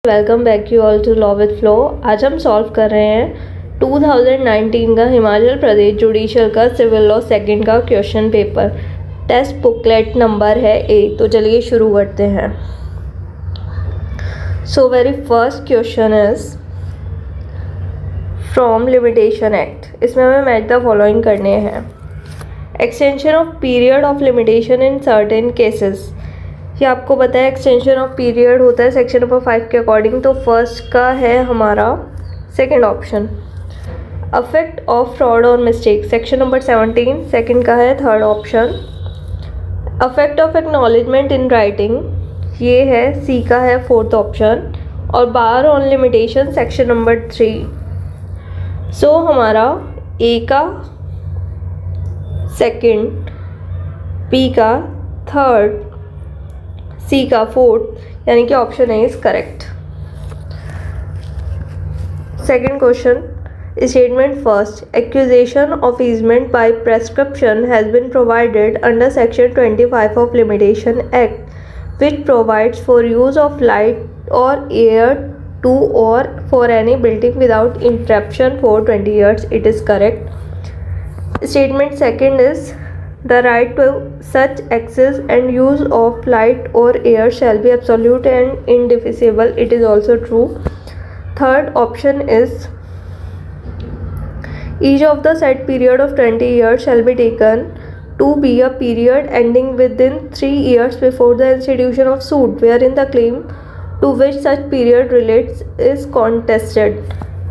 Welcome back you all to law with flow. आज हम solve कर रहे हैं 2019 का हिमाचल प्रदेश जुडिशियल का सिविल लॉ सेकंड का question paper. Test booklet number है A। तो चलिए शुरू करते हैं। So very first question is from limitation act. इसमें हमें मैच द फॉलोइंग करने हैं। Extension of period of limitation in certain cases. ये आपको पता है एक्सटेंशन ऑफ पीरियड होता है सेक्शन नंबर 5 के अकॉर्डिंग। तो फर्स्ट का है हमारा second option. Affect of fraud और मिस्टेक सेक्शन नंबर 17 सेकंड का है third option. Affect of acknowledgement in writing ये है सी का है फोर्थ ऑप्शन। और bar on limitation section number 3। So हमारा ए का सेकंड, बी का थर्ड, सी का फोर्थ, यानी कि option A is correct. Second question, statement first, acquisition of easement by prescription has been provided under section 25 of limitation act which provides for use of light और air to और for any building without interruption for 20 years। It is correct. Statement second is the right to such access and use of light or air shall be absolute and indefeasible। It is also true। Third option is each of the said period of 20 years shall be taken to be a period ending within 3 years before the institution of suit wherein the claim to which such period relates is contested।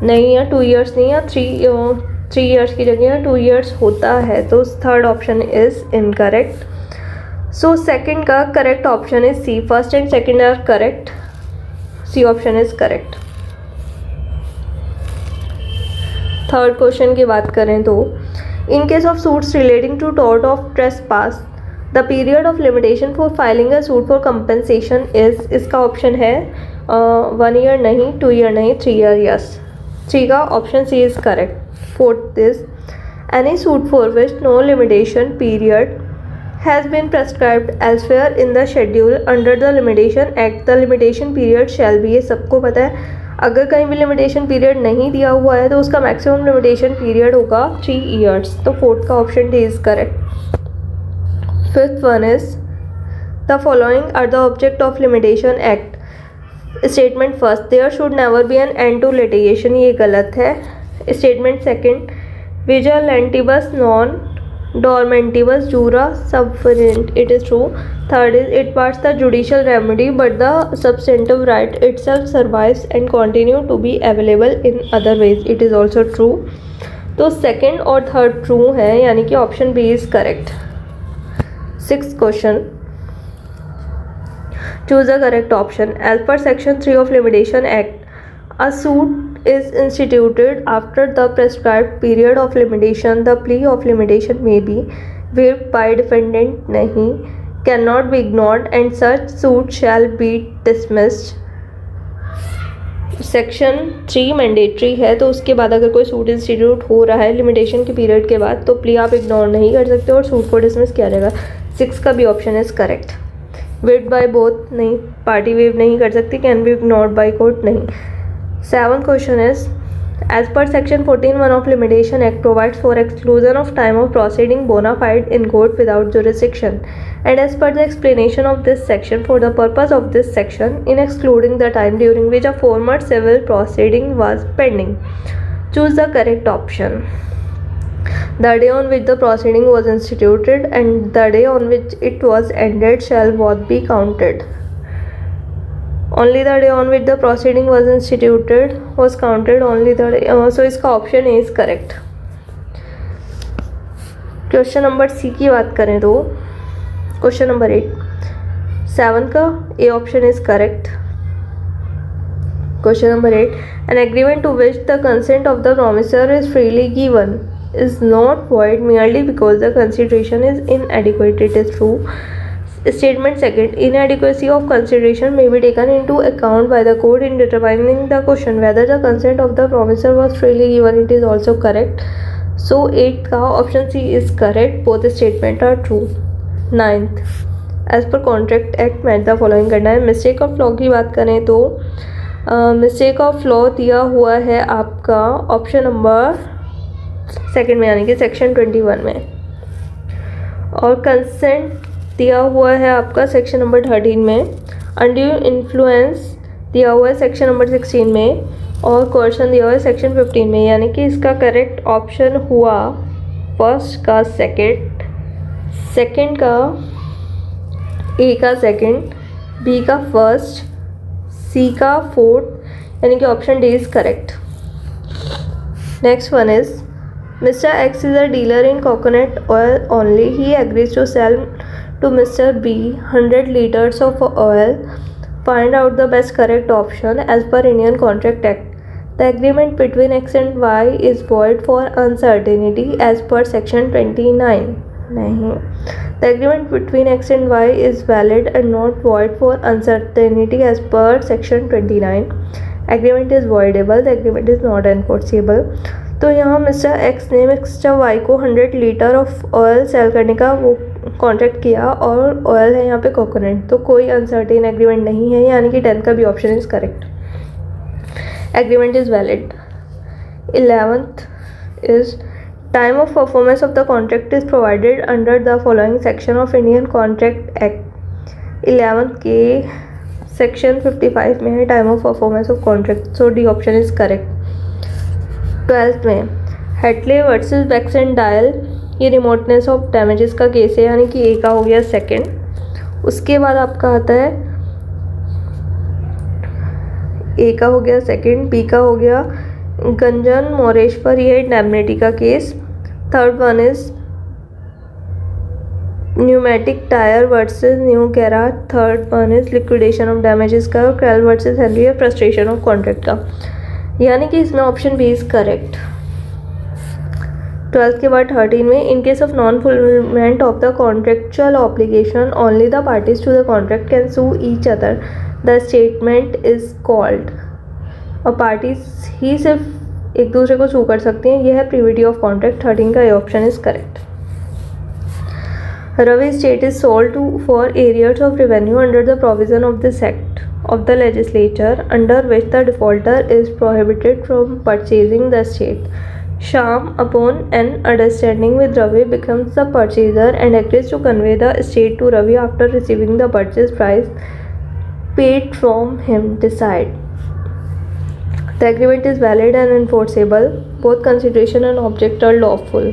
नहीं है 2 years नहीं है 3 years की जगह 2 years होता है। तो third option is incorrect. So second का correct option is C. First and second are correct. C option is correct. Third question की बात करें तो in case of suits relating to tort of trespass the period of limitation for filing a suit for compensation is. इसका option है 1 year नहीं, 2 year नहीं, 3 year yes. 3 का option C is correct. Fourth is any suit for which no limitation period has been prescribed elsewhere in the schedule under the limitation act the limitation period shall be। ये सबको पता है अगर कहीं भी limitation period नहीं दिया हुआ है तो उसका मैक्सिमम लिमिटेशन पीरियड होगा 3 years। तो फोर्थ का option D is correct. Fifth one is the following are the object of limitation act. Statement first, there should never be an end to litigation. ये गलत है। Statement second, vigilantibus non dormientibus jura subveniunt. It is true. Third is it bars the judicial remedy but the substantive right itself survives and continue to be available in other ways. It is also true. तो second और third true है, यानी कि option B is correct. Sixth question, choose the correct option. As per section 3 of limitation act a suit is instituted after the prescribed period of limitation। the plea of limitation may be waived by defendant नहीं, cannot be ignored and such suit shall be dismissed। Section 3 mandatory है, तो उसके बाद अगर कोई suit institute हो रहा है लिमिटेशन के पीरियड के बाद तो प्ली आप इग्नोर नहीं कर सकते और सूट को डिसमिस किया जाएगा। 6 का भी option is correct. Waived by both नहीं, पार्टी वेव नहीं कर सकती, can be ignored by court नहीं। Seventh question is as per section 14(1) of limitation act provides for exclusion of time of proceeding bona fide in court without jurisdiction and as per the explanation of this section for the purpose of this section in excluding the time during which a former civil proceeding was pending, choose the correct option। The day on which the proceeding was instituted and the day on which it was ended shall both be counted। Only the day on which the proceeding was instituted was counted only the day। so इसका option A is correct. Question number C की बात करें तो question number 8 7 का A option is correct. Question number 8, an agreement to which the consent of the promisor is freely given is not void merely because the consideration is inadequate। it is true। Statement second, inadequacy of consideration may be taken into account by the court in determining the question whether the consent of the promisor was freely given। it is also correct। so 8 का option C is correct। both statement are true। 9th, as per contract act match the following करना है। Mistake of law की बात करें तो mistake of law दिया हुआ है आपका ऑप्शन नंबर सेकंड में यानी कि सेक्शन 21 में, और कंसेंट दिया हुआ है आपका सेक्शन नंबर 13 में, अनड्यू इन्फ्लुएंस दिया हुआ है सेक्शन नंबर 16 में, और कोर्शन दिया हुआ है सेक्शन 15 में। यानी कि इसका करेक्ट ऑप्शन हुआ फर्स्ट का सेकंड, सेकंड का ए का सेकंड, बी का फर्स्ट, सी का फोर्थ, यानी कि option D is correct. Next one is Mr. X is a dealer in coconut oil only. He agrees to sell to Mr. B 100 liters of oil. Find out the best correct option as per Indian Contract Act. The agreement between X and Y is void for uncertainty as per section 29. नहीं, the agreement between X and Y is valid and not void for uncertainty as per section 29. Agreement is voidable. The agreement is not enforceable. तो यहाँ mister x ने mister Y को 100 litre of oil cell करने का वो contract किया, और oil है यहाँ पे कोकोनट, तो कोई अनसर्टेन एग्रीमेंट नहीं है, यानी कि 10 का भी option is correct. Agreement is valid. 11th is time of performance of the contract is provided under the following section of Indian contract act. 11th के सेक्शन 55 में है time of performance of contract, so D option is correct. 12th में हेटले versus backs and dial, ये remoteness of damages का case है, यानी कि ए का हो गया सेकंड। उसके बाद आपका आता है ए का हो गया सेकंड, बी का हो गया गंजन मोरेश्वर, ये इंडेमनिटी का case. Third one is pneumatic tyre versus new garage, third one is liquidation of damages का, और क्रैल वर्सेस हेनरी या फ्रस्ट्रेशन ऑफ कॉन्ट्रैक्ट का, यानी कि इसमें option B is correct. 12th के बाद 13 में in case of non fulfilment of the contractual obligation only the parties to the contract can sue each other, the statement is called. और parties ही सिर्फ एक दूसरे को सू कर सकती हैं, यह है प्रीविटी ऑफ कॉन्ट्रैक्ट। 13 का ये ऑप्शन इज करेक्ट। रवि state is sold to for arrears of revenue under the provision of this act of the legislature under which the defaulter is prohibited from purchasing the estate. Sham, upon an understanding with Ravi, becomes the purchaser and agrees to convey the estate to Ravi after receiving the purchase price paid from him. Decide. The agreement is valid and enforceable. Both consideration and object are lawful.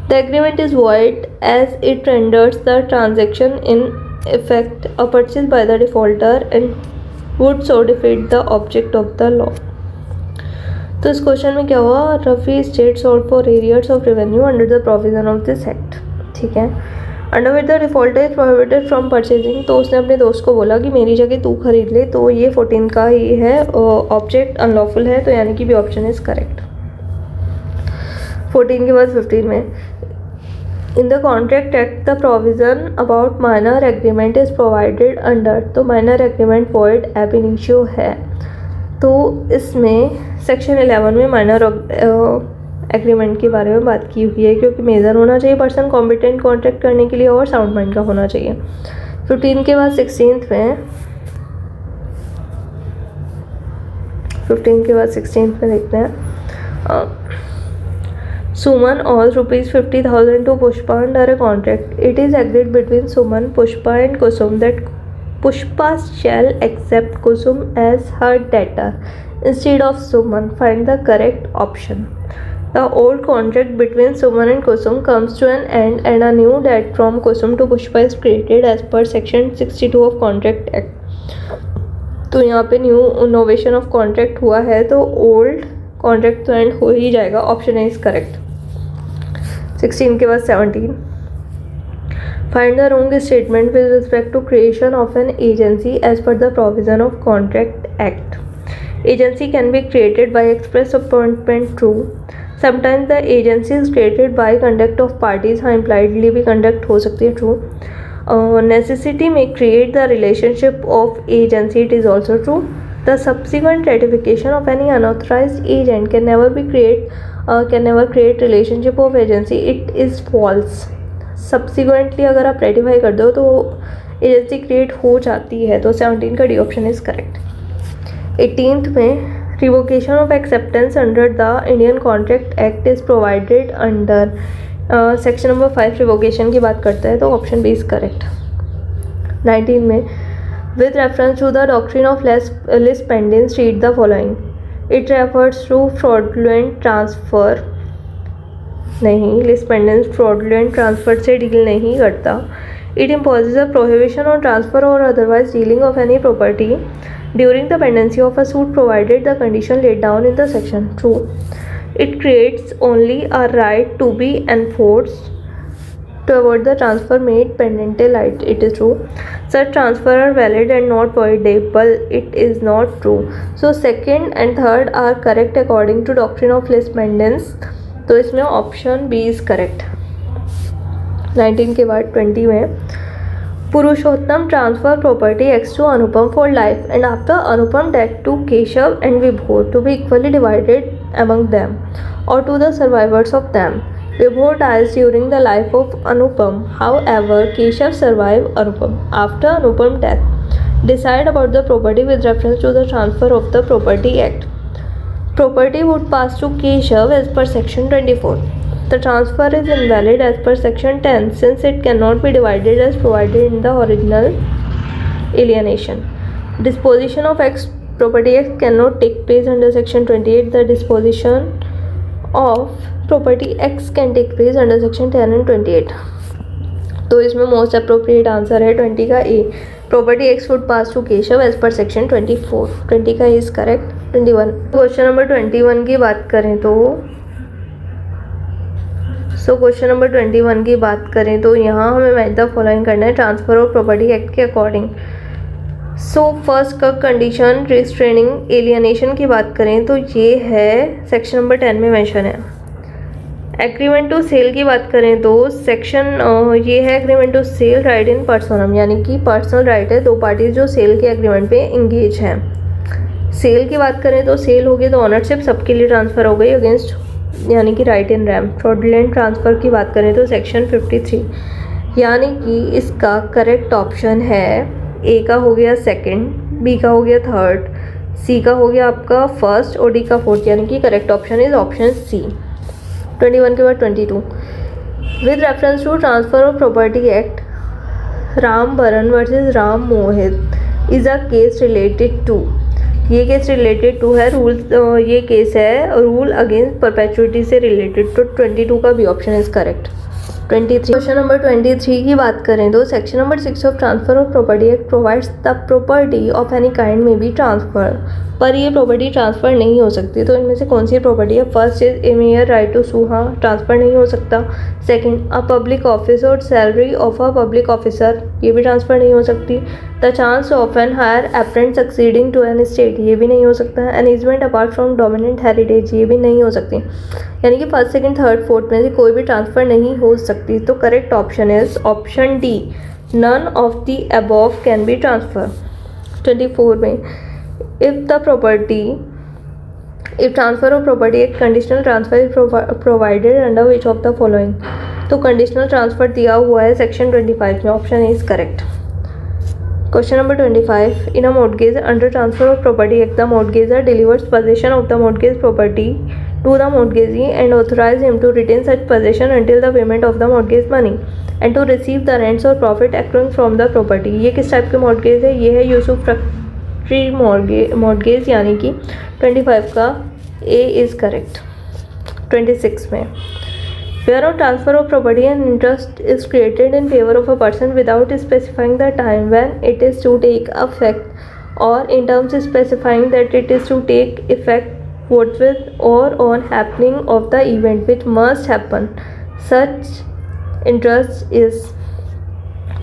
The agreement is void as it renders the transaction in effect a purchase by the defaulter and would so defeat the object of the law. तो इस question में क्या हुआ, Rafi state sold for arrears of revenue under the provision of this act, ठीक है। Under which the defaulter is prohibited from purchasing, तो उसने अपने दोस्त को बोला कि मेरी जगह तू खरीद ले, तो ये 14 का ही है, ऑब्जेक्ट अनलॉफुल है, तो यानी कि भी ऑप्शन इज करेक्ट। 14 के बाद 15 में in the contract act the provision about minor agreement is provided under, तो minor agreement void ab initio है, तो इसमें सेक्शन 11 में माइनर एग्रीमेंट के बारे में बात की हुई है, क्योंकि मेजर होना चाहिए पर्सन कॉम्पिटेंट कॉन्ट्रैक्ट करने के लिए और साउंड माइंड का होना चाहिए। 15 के बाद 16th में 15 के बाद 16th में देखते हैं Suman owes rupees 50,000 to Pushpa under a contract. It is agreed between Suman, Pushpa and Kusum that Pushpa shall accept Kusum as her debtor instead of Suman. Find the correct option. The old contract between Suman and Kusum comes to an end and a new debt from Kusum to Pushpa is created as per section 62 of Contract Act. तो यहाँ पे new innovation of contract हुआ है, तो old contract तो and हो ही जाएगा, option is correct. 16 के बाद 17 find the wrong statement with respect to creation of an agency as per the provision of contract act. Agency can be created by express appointment true, sometimes the agency is created by conduct of parties, हाँ impliedly भी conduct हो सकती है, true. necessity may create the relationship of agency, it is also true. The subsequent ratification of any unauthorized agent can never create relationship of agency, it is false. Subsequently अगर आप ratify कर दो तो agency create हो जाती है, तो 17 का D option is correct. 18th में revocation of acceptance under the Indian contract act is provided under section number 5 revocation की बात करता है, तो ऑप्शन बी इज़ करेक्ट। 19 में with reference to the doctrine of lis pendens read the following, it refers to fraudulent transfer, नहीं, lis pendens fraudulent transfer से deal नहीं करता। It imposes a prohibition on transfer or otherwise dealing of any property during the pendency of a suit provided the condition laid down in the section. True. It creates only a right to be enforced to avoid the transfer made pendente light. It is true. Such transfer are valid and not voidable. It is not true. So second and third are correct according to doctrine of lis pendens. तो इसमें option B is correct. 19 के बाद 20 में Purushottam transferred property X to Anupam for life and after Anupam death to Keshav and Vibhor to be equally divided among them or to the survivors of them. Vibhor dies during the life of Anupam. However, Keshav survived Anupam. After Anupam's death, decide about the property with reference to the transfer of the Property Act. Property would pass to Keshav as per section 24. The transfer is invalid as per section 10 since it cannot be divided as provided in the original alienation. Disposition of X property X cannot take place under section 28. The disposition of property X can take place under section 10 and 28. तो इसमें most appropriate answer है 20 का A, property X would pass to Keshav as per section 24। 20 का is correct. 21 question number 21 की बात करें तो question number 21 की बात करें तो यहाँ हमें मैच द फॉलोइंग करना है ट्रांसफर ऑफ प्रॉपर्टी एक्ट के अकॉर्डिंग। फर्स्ट का कंडीशन रिस्ट्रेनिंग एलियनेशन की बात करें तो ये है सेक्शन नंबर 10 में मेंशन है। एग्रीमेंट टू सेल की बात करें तो सेक्शन ये है एग्रीमेंट टू सेल राइट इन पर्सनम, यानी कि पर्सनल राइट है, दो पार्टीज जो सेल के एग्रीमेंट पे इंगेज हैं। सेल की बात करें तो सेल हो गई तो ऑनरशिप सबके लिए ट्रांसफ़र हो गई अगेंस्ट, यानी कि राइट इन रैम। फ्रॉडुलेंट ट्रांसफ़र की बात करें तो सेक्शन 53, यानी कि इसका करेक्ट ऑप्शन है ए का हो गया सेकंड, बी का हो गया थर्ड, सी का हो गया आपका फर्स्ट और डी का फोर्थ, यानी कि correct option is option C. 21 के बाद 22 with reference to transfer of property act Ram Baran versus Ram Mohit is a case related to, ये केस रिलेटेड टू है रूल, ये केस है रूल अगेंस्ट परपेचुइटी से रिलेटेड, तो 22 का भी option is correct. 23 question number 23 की बात करें तो section number 6 of transfer of property act provides the property of any kind में बी ट्रांसफर, पर ये प्रॉपर्टी ट्रांसफ़र नहीं हो सकती, तो इनमें से कौन सी प्रॉपर्टी है? First is a mere right to sue, हाँ ट्रांसफ़र नहीं हो सकता। Second a public office or salary of a public officer, ये भी ट्रांसफ़र नहीं हो सकती। The chance of an heir apparent succeeding to an estate, ये भी नहीं हो सकता। An easement apart from dominant heritage, ये भी नहीं हो सकती, यानी कि फर्स्ट सेकंड थर्ड फोर्थ में से कोई भी ट्रांसफ़र नहीं हो सकती, तो correct option is option D, none of the above can be transfer. 24 में if transfer of property एक conditional transfer is provided under which of the following, तो conditional transfer दिया हुआ है सेक्शन 25 में, option is correct. Question number 25 in a mortgage under transfer of property act the mortgagor delivers possession of the mortgage property to the mortgagee and authorize him to retain such possession until the payment of the mortgage money and to receive the rents or profit accruing from the property। ये किस type के mortgage है? ये है Yusuf mortgage, यानी कि 25 का A is correct. 26 में where of transfer of property and interest is created in favour of a person without specifying the time when it is to take effect or in terms specifying that it is to take effect what with or on happening of the event which must happen such interest is,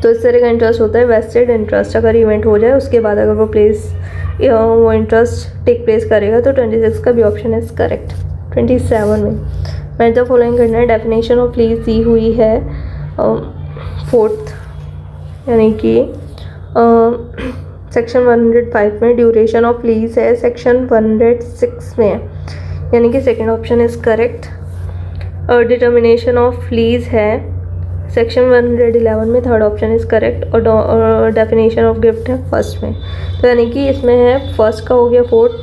तो इस तरह का interest होता है vested interest, अगर event हो जाए उसके बाद अगर वो इंटरेस्ट टेक प्लेस करेगा, तो 26 का भी ऑप्शन इज करेक्ट। 27 में मैच द फॉलोइंग करना है। डेफिनेशन ऑफ लीज दी हुई है फोर्थ, यानी कि सेक्शन 105 में। ड्यूरेशन ऑफ लीज है सेक्शन 106 में, यानी कि second option is correct. Determination of lease है सेक्शन 111 में थर्ड ऑप्शन इज़ करेक्ट और डेफिनेशन ऑफ गिफ्ट है फर्स्ट में, तो यानी कि इसमें है फर्स्ट का हो गया फोर्थ,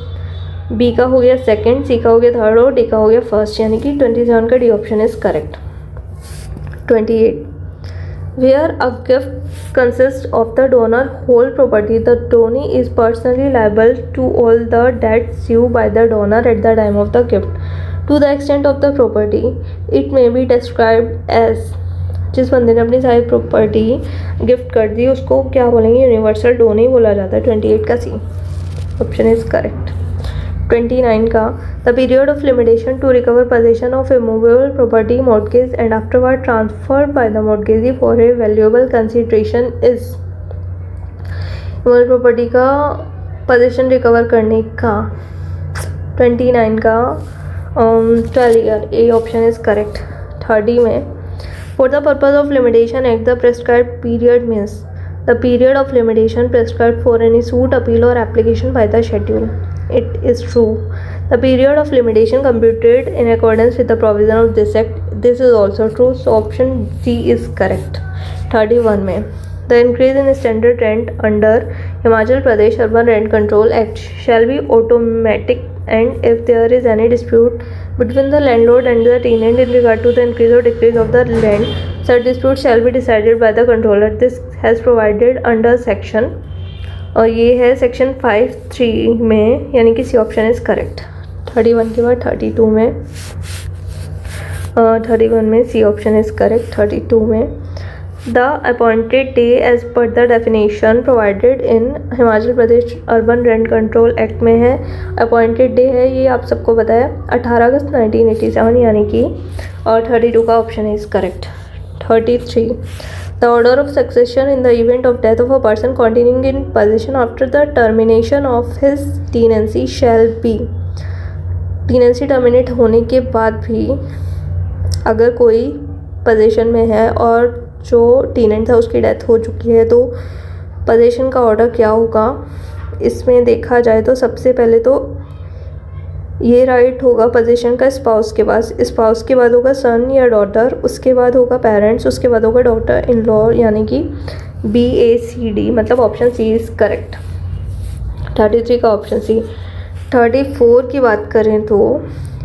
बी का हो गया सेकंड, सी का हो गया थर्ड और डी का हो गया फर्स्ट, यानी कि 27 का D option is correct. 28 where a gift consists of the donor whole property, the donee is personally liable to all the debts due by the donor at the time of the gift to the extent of the property it may be described as। जिस बंदे ने अपनी सारी property gift कर दी उसको क्या बोलेंगे, universal Downey बोला जाता है। 28 का सी ऑप्शन इज करेक्ट। 29 का the period of limitation to recover possession of immovable property mortgage and afterward transferred by the mortgagee for a valuable consideration is. Immovable property का पोजेशन रिकवर करने का 29 का 12 year, A option is correct. 30 में for the purpose of limitation act the prescribed period means the period of limitation prescribed for any suit appeal or application by the schedule. It is true. The period of limitation computed in accordance with the provision of this act. This is also true. So option C is correct. 31 में the increase in standard rent under Himachal Pradesh Urban Rent Control Act shall be automatic, and if there is any dispute between the landlord and the tenant in regard to the increase or decrease of the rent, such dispute shall be decided by the controller. This has provided under section और ये है section 5(3) में, यानी कि C option is correct. 31 के बाद 32 में 31 में सी ऑप्शन इज़ करेक्ट। 32 में the appointed day as per the definition provided in Himachal Pradesh urban rent control act में है। अपॉइंटेड डे है, ये आप सबको पता है, 18 अगस्त 1987, यानी कि और 32 का option is correct. 33 The order of succession in the event of death of a person continuing in possession after the termination of his tenancy shall be। tenancy terminate होने के बाद भी अगर कोई पोजीशन में है और जो टेनेंट था उसकी डेथ हो चुकी है तो पोजीशन का ऑर्डर क्या होगा, इसमें देखा जाए तो सबसे पहले तो ये राइट होगा पोजीशन का स्पाउस के पास, स्पाउस के बाद होगा सन या डॉटर, उसके बाद होगा पेरेंट्स, उसके बाद होगा डॉटर इन लॉ, यानी कि BACD, मतलब ऑप्शन सी इज़ करेक्ट। 33 का ऑप्शन सी। 34 की बात करें तो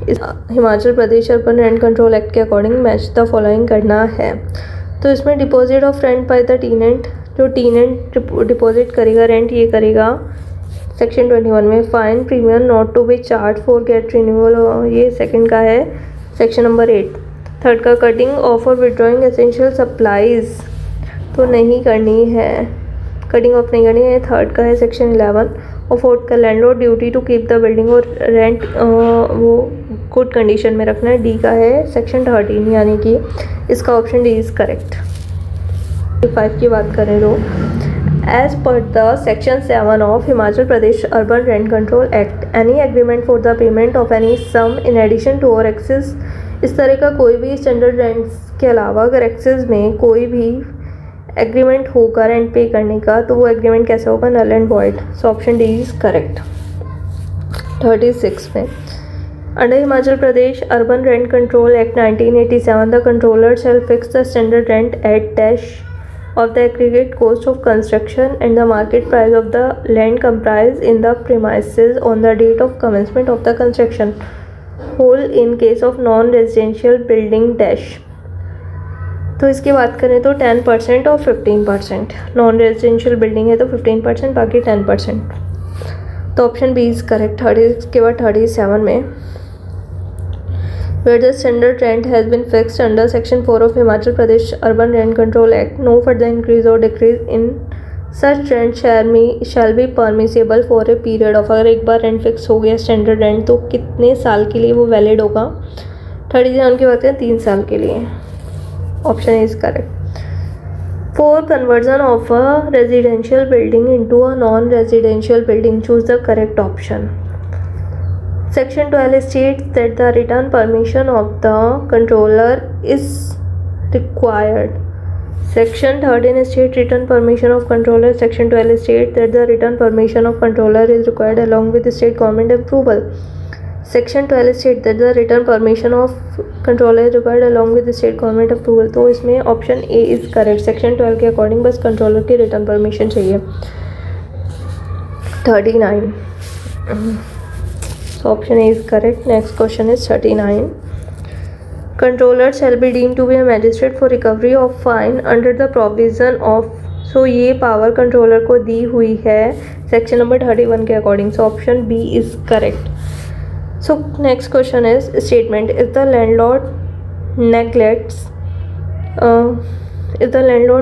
इस Himachal Pradesh urban rent control act के अकॉर्डिंग मैच द फॉलोइंग करना है। तो इसमें deposit of rent by the tenant, जो टेनेंट डिपॉजिट करेगा रेंट ये करेगा। सेक्शन 21 में fine premium not to be charge for get renewal, ये सेकंड का है सेक्शन नंबर 8। थर्ड का कटिंग ऑफ और विड्रॉइंग एसेंशियल सप्लाईज तो नहीं करनी है, कटिंग ऑफ नहीं करनी है, थर्ड का है सेक्शन 11। और फोर्थ का landlord duty to keep the building और रेंट वो गुड कंडीशन में रखना है, डी का है सेक्शन 13, यानी कि इसका ऑप्शन डी इज़ करेक्ट। 5 की बात करें तो As per the Section 7 of Himachal Pradesh Urban Rent Control Act, any agreement for the payment of any sum in addition to or excess, इस तरह का कोई भी स्टैंडर्ड रेंट्स के अलावा अगर एक्सेस में कोई भी एग्रीमेंट होगा रेंट पे करने का तो वो एग्रीमेंट कैसा होगा, null and void. So option D is correct. 36 में under Himachal Pradesh urban rent control act 1987 the controller shall fix the standard rent at dash of the aggregate cost of construction and the market price of the land comprised in the premises on the date of commencement of the construction whole in case of non-residential building dash। तो इसकी बात करें तो 10% और 15%, non residential building है तो 15%, बाकी 10%, तो ऑप्शन बी इज़ करेक्ट। 30 के बाद 37 में where the standard rent has been fixed under Section 4 of Himachal Pradesh Urban Rent Control Act, no further increase or decrease in such rent shall be permissible for a period of, अगर एक बार rent fix हो गया standard rent तो कितने साल के लिए वो वैलिड होगा। 37 की बात करें 3 साल के लिए, option is correct. For conversion of a residential building into a non residential building choose the correct option. Section 12 states that the written permission of the controller is required. Section 13 states written permission of controller. Section 12 states that the written permission of controller is required along with state government approval. Section 12 state that the return permission of controller required along with state government approval. तो इसमें option A is correct. Section 12 के according bus controller की return permission चाहिए। 39, so option A is correct. Next question is 39. Controller shall be deemed to be a magistrate for recovery of fine under the provision of, so ये power controller को दी हुई है section number 31 के according. So option B is correct. So next question is statement is the landlord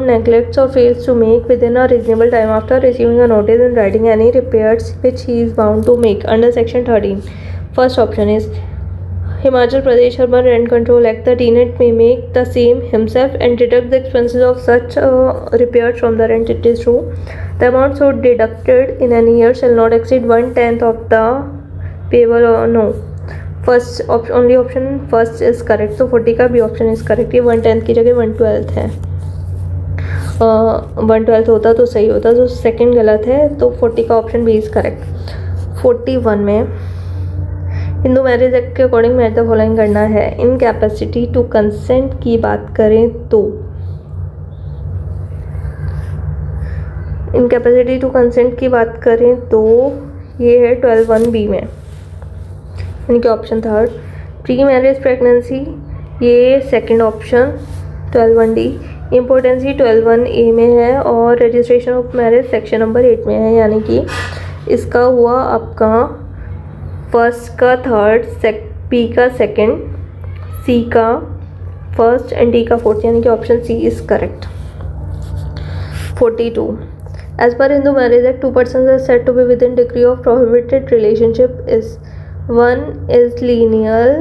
neglects or fails to make within a reasonable time after receiving a notice in writing any repairs which he is bound to make under section 13. First option is Himachal Pradesh Urban Rent Control Act. The tenant may make the same himself and deduct the expenses of such repairs from the rent. It is true. The amount so deducted in any year shall not exceed 1/10 of the payable or no. First only option first is correct. तो 40 का भी option is correct. ये 1/10 की जगह 1/12 है। 1/12 होता तो सही होता, तो सेकंड गलत है। तो 40 का ऑप्शन बी इज करेक्ट। 41 में हिंदू मैरिज एक्ट के अकॉर्डिंग मैच द फॉलोइंग करना है। इन कैपेसिटी टू कंसेंट की बात करें तो इनकैपेसिटी टू कंसेंट की बात करें तो ये है 12(1)(b) में, यानी कि option third. Pre marriage pregnancy ये second option 12(1)(d). Impotency 12(1)(a) में है और registration of marriage section number 8 में है, यानी कि इसका हुआ आपका फर्स्ट का थर्ड, बी का सेकंड, सी का फर्स्ट एंड डी का फोर्थ, यानी कि option C is correct. 42. As per Hindu Marriage Act, two persons are said to be within degree of prohibited relationship is one is lineal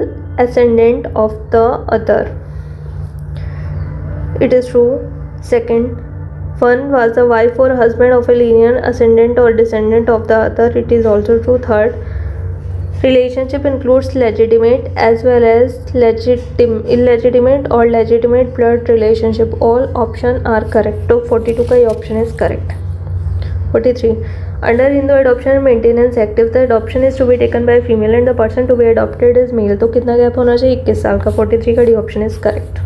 ascendant of the other. It is true. Second, one was the wife or husband of a lineal ascendant or descendant of the other. It is also true. Third, relationship includes legitimate as well as illegitimate or legitimate blood relationship. All option are correct. तो 42 का ये option is correct. 43. Under Hindu Adoption and Maintenance Act, if the adoption is to be taken by a female and the person to be adopted is male, तो कितना gap होना चाहिए? 21 साल का। 43 का डी ऑप्शन इज करेक्ट।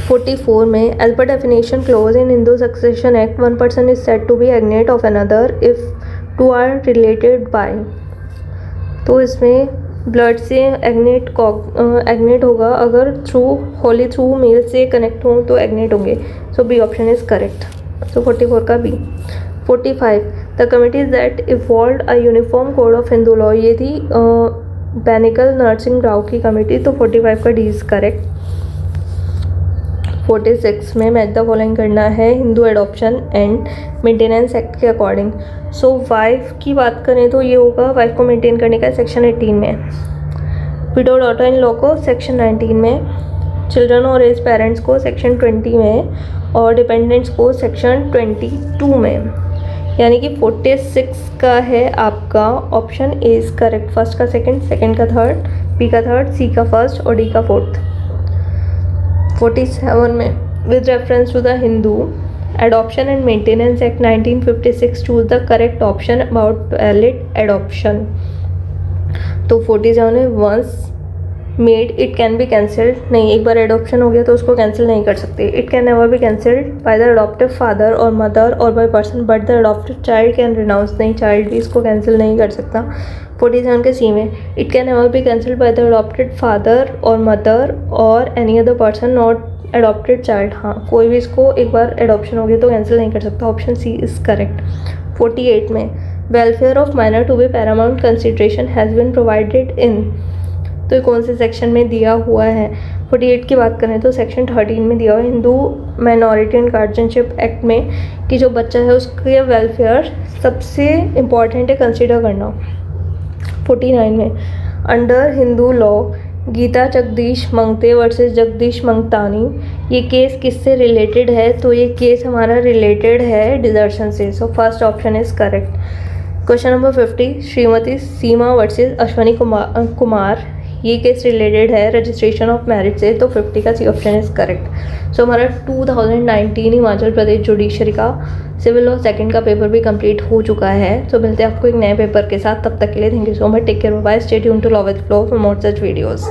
44 में as per definition clause in Hindu Succession Act, one person is said to be agnate of another if two are related by, तो इसमें ब्लड से एग्नेट होगा, अगर होली थ्रू मेल से connect हों तो agnate होंगे। So B option is correct. So 44 का B. 45. The committees that evolved a uniform code of Hindu law, ये थी बैनिकल नरसिंह राव की कमेटी। तो 45 का डी इज करेक्ट। 46 में मैच द फॉलोइंग करना है Hindu adoption and maintenance act के अकॉर्डिंग। सो वाइफ की बात करें तो ये होगा वाइफ को मेंटेन करने का सेक्शन 18 में, विडो डॉटर इन लॉ को सेक्शन 19 में, चिल्ड्रन और एज पेरेंट्स को सेक्शन 20 में और डिपेंडेंट्स को सेक्शन 22 में, यानी कि 46 का है आपका option A is correct. First का सेकंड, सेकंड का थर्ड, बी का थर्ड, सी का फर्स्ट और डी का फोर्थ। 47 में with reference to the Hindu adoption and maintenance act 1956 choose the correct option about valid adoption. तो 47 में once made it can be cancelled, नहीं, एक बार एडॉप्शन हो गया तो उसको कैंसिल नहीं कर सकते। It can never be cancelled by the adoptive father और मदर और by person but the adoptive child can renounce, नहीं, चाइल्ड भी इसको कैंसिल नहीं कर सकता। 47 के सी में it can never be cancelled by the adopted father और मदर और any other person not adopted child. हाँ, कोई भी इसको एक बार एडॉप्शन हो गया तो कैंसिल नहीं कर सकता। Option C is correct. 48 में welfare of minor to be paramount consideration has been provided in, तो ये कौन से सेक्शन में दिया हुआ है? 48 की बात करें तो सेक्शन 13 में दिया हुआ है Hindu minority and guardianship act में, कि जो बच्चा है उसके वेलफेयर सबसे इम्पॉर्टेंट है कंसिडर करना। 49 में under Hindu law Geeta Jagdish Mangtani versus Jagdish Mangtani, ये केस किससे रिलेटेड है? तो ये केस हमारा रिलेटेड है डिजर्शन से। So first option is correct. Question number 50 Shrimati Seema versus Ashwani Kumar, ये केस रिलेटेड है रजिस्ट्रेशन ऑफ मैरिज से, तो 50 का सी ऑप्शन इज़ करेक्ट। सो हमारा 2019 हिमाचल प्रदेश जुडिशरी का सिविल लॉ सेकंड का पेपर भी कंप्लीट हो चुका है। तो मिलते हैं आपको एक नए पेपर के साथ, तब तक के लिए thank you so much, take care, bye, stay tuned to law with flow for more such videos.